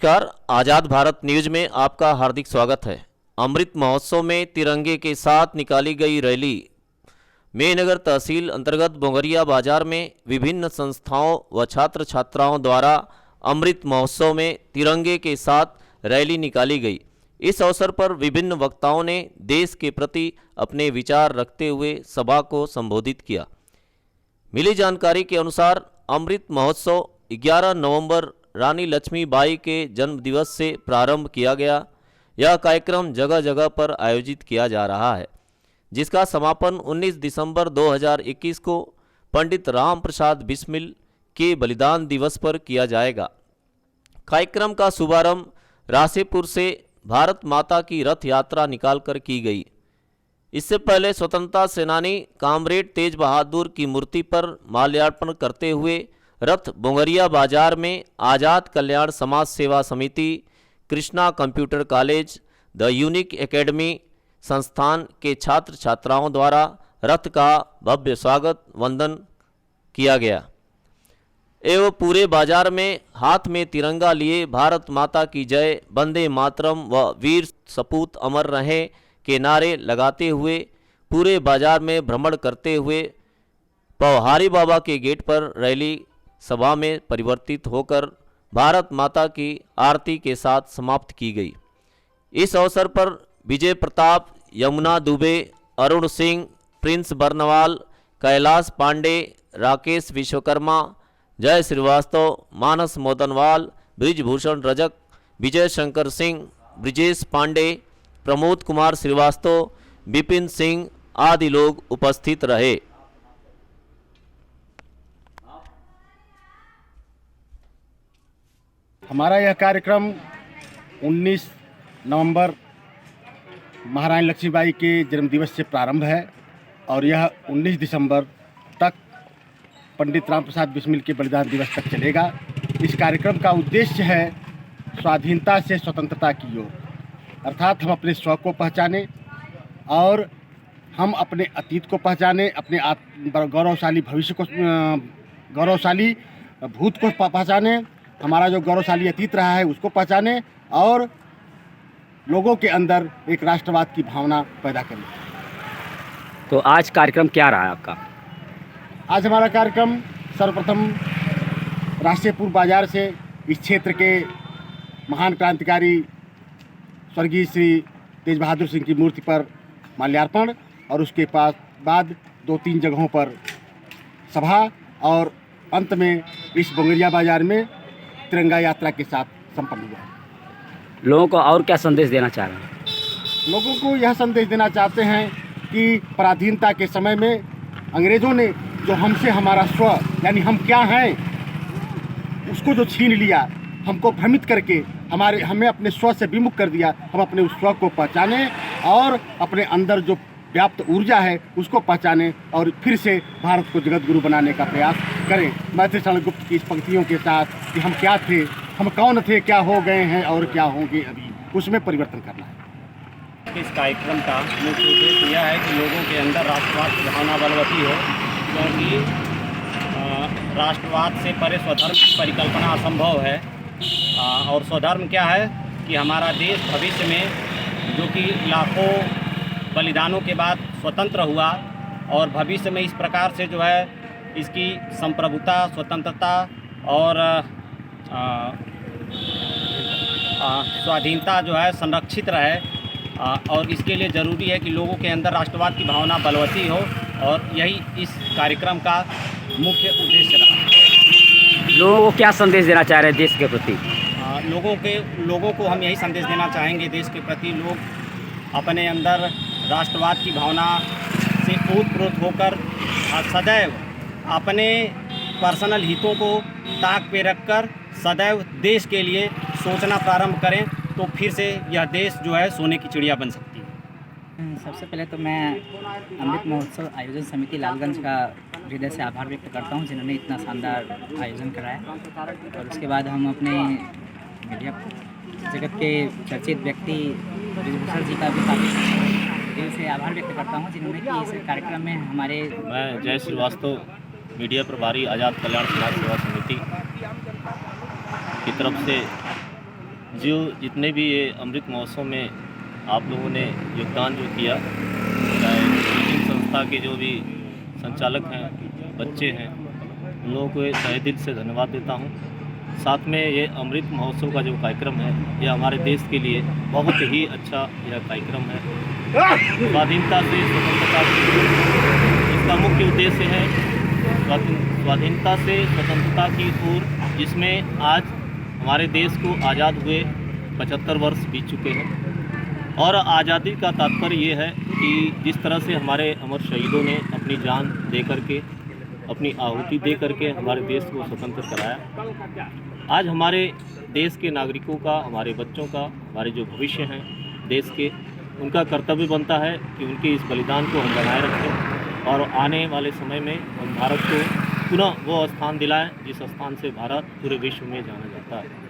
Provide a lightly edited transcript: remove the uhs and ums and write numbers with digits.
नमस्कार। आज़ाद भारत न्यूज में आपका हार्दिक स्वागत है। अमृत महोत्सव में तिरंगे के साथ निकाली गई रैली मेहनगर तहसील अंतर्गत बोंगरिया बाजार में विभिन्न संस्थाओं व छात्र छात्राओं द्वारा अमृत महोत्सव में तिरंगे के साथ रैली निकाली गई। इस अवसर पर विभिन्न वक्ताओं ने देश के प्रति अपने विचार रखते हुए सभा को संबोधित किया। मिली जानकारी के अनुसार अमृत महोत्सव 11 नवंबर रानी लक्ष्मीबाई के जन्म दिवस से प्रारंभ किया गया। यह कार्यक्रम जगह जगह पर आयोजित किया जा रहा है, जिसका समापन 19 दिसंबर 2021 को पंडित राम प्रसाद बिस्मिल के बलिदान दिवस पर किया जाएगा। कार्यक्रम का शुभारंभ रासेपुर से भारत माता की रथ यात्रा निकालकर की गई। इससे पहले स्वतंत्रता सेनानी कामरेड तेज बहादुर की मूर्ति पर माल्यार्पण करते हुए रथ बोंगरिया बाजार में आज़ाद कल्याण समाज सेवा समिति, Krishna computer college, the unique academy संस्थान के छात्र छात्राओं द्वारा रथ का भव्य स्वागत वंदन किया गया एवं पूरे बाजार में हाथ में तिरंगा लिए भारत माता की जय, वंदे मातरम व वीर सपूत अमर रहे के नारे लगाते हुए पूरे बाजार में भ्रमण करते हुए पवहारी बाबा के गेट पर रैली सभा में परिवर्तित होकर भारत माता की आरती के साथ समाप्त की गई। इस अवसर पर विजय प्रताप, यमुना दुबे, अरुण सिंह, प्रिंस बर्नवाल, कैलाश पांडे, राकेश विश्वकर्मा, जय श्रीवास्तव, मानस मोदनवाल, ब्रिजभूषण रजक, विजय शंकर सिंह, ब्रिजेश पांडे, प्रमोद कुमार श्रीवास्तव, विपिन सिंह आदि लोग उपस्थित रहे। हमारा यह कार्यक्रम 19 नवंबर महारानी लक्ष्मीबाई के जन्मदिवस से प्रारंभ है और यह 19 दिसंबर तक पंडित राम प्रसाद बिस्मिल के बलिदान दिवस तक चलेगा। इस कार्यक्रम का उद्देश्य है स्वाधीनता से स्वतंत्रता की ओर, अर्थात हम अपने स्व को पहचाने और हम अपने अतीत को पहचाने, अपने गौरवशाली भविष्य को, गौरवशाली भूत को पहचाने, हमारा जो गौरवशाली अतीत रहा है उसको पहचाने और लोगों के अंदर एक राष्ट्रवाद की भावना पैदा करें। तो आज कार्यक्रम क्या रहा है आपका? आज हमारा कार्यक्रम सर्वप्रथम रासेपुर बाजार से इस क्षेत्र के महान क्रांतिकारी स्वर्गीय श्री तेज बहादुर सिंह की मूर्ति पर माल्यार्पण और उसके बाद 2-3 जगहों पर सभा और अंत में इस बोंगरिया बाजार में तिरंगा यात्रा के साथ संपन्न हुआ। लोगों को और क्या संदेश देना चाह रहे हैं? लोगों को यह संदेश देना चाहते हैं कि पराधीनता के समय में अंग्रेज़ों ने जो हमसे हमारा स्व यानी हम क्या हैं उसको जो छीन लिया, हमको भ्रमित करके हमें अपने स्व से विमुख कर दिया, हम अपने उस स्व को पहचाने और अपने अंदर जो व्याप्त ऊर्जा है उसको पहचाने और फिर से भारत को जगत गुरु बनाने का प्रयास करें। मैथिली शरण गुप्त की इस पंक्तियों के साथ कि हम क्या थे, हम कौन थे, क्या हो गए हैं और क्या होंगे अभी, उसमें परिवर्तन करना है। इस कार्यक्रम का मुख्य उद्देश्य यह है कि लोगों के अंदर राष्ट्रवाद की भावना बलवती हो, क्योंकि राष्ट्रवाद से परे स्वधर्म की परिकल्पना असंभव है। और स्वधर्म क्या है कि हमारा देश भविष्य में जो कि लाखों बलिदानों के बाद स्वतंत्र हुआ और भविष्य में इस प्रकार से जो है इसकी संप्रभुता, स्वतंत्रता और स्वाधीनता जो है संरक्षित रहे। और इसके लिए ज़रूरी है कि लोगों के अंदर राष्ट्रवाद की भावना बलवती हो और यही इस कार्यक्रम का मुख्य उद्देश्य रहा। लोगों को क्या संदेश देना चाह रहे हैं देश के प्रति? लोगों को हम यही संदेश देना चाहेंगे देश के प्रति लोग अपने अंदर राष्ट्रवाद की भावना से ओतप्रोत होकर सदैव अपने पर्सनल हितों को ताक पे रखकर सदैव देश के लिए सोचना प्रारंभ करें, तो फिर से यह देश जो है सोने की चिड़िया बन सकती है। सबसे पहले तो मैं अमृत महोत्सव आयोजन समिति लालगंज का हृदय से आभार व्यक्त करता हूं, जिन्होंने इतना शानदार आयोजन कराया। और उसके बाद हम अपने मीडिया जगत के चर्चित व्यक्ति ब्रिजभूषण जी का भी काफ़ी दिल से आभार व्यक्त करता हूं, जिन्होंने कि इस कार्यक्रम में हमारे। मैं जय श्रीवास्तव, मीडिया प्रभारी आज़ाद कल्याण समाज सेवा समिति की तरफ से जो जितने भी ये अमृत महोत्सव में आप लोगों ने योगदान जो किया, चाहे इन संस्था के जो भी संचालक हैं, बच्चे हैं, उन लोगों को तहे दिल से धन्यवाद देता हूँ। साथ में ये अमृत महोत्सव का जो कार्यक्रम है, यह हमारे देश के लिए बहुत ही अच्छा यह कार्यक्रम है। स्वाधीनता से स्वतंत्रता इसका मुख्य उद्देश्य है स्वाधीनता से स्वतंत्रता की ओर, जिसमें आज हमारे देश को आज़ाद हुए 75 वर्ष बीत चुके हैं। और आज़ादी का तात्पर्य ये है कि जिस तरह से हमारे अमर शहीदों ने अपनी जान दे करके, अपनी आहुति दे करके हमारे देश को स्वतंत्र कराया, आज हमारे देश के नागरिकों का, हमारे बच्चों का, हमारे जो भविष्य हैं देश के, उनका कर्तव्य बनता है कि उनके इस बलिदान को हम बनाए रखें और आने वाले समय में हम भारत को पुनः वो स्थान दिलाएं जिस स्थान से भारत पूरे विश्व में जाना जाता है।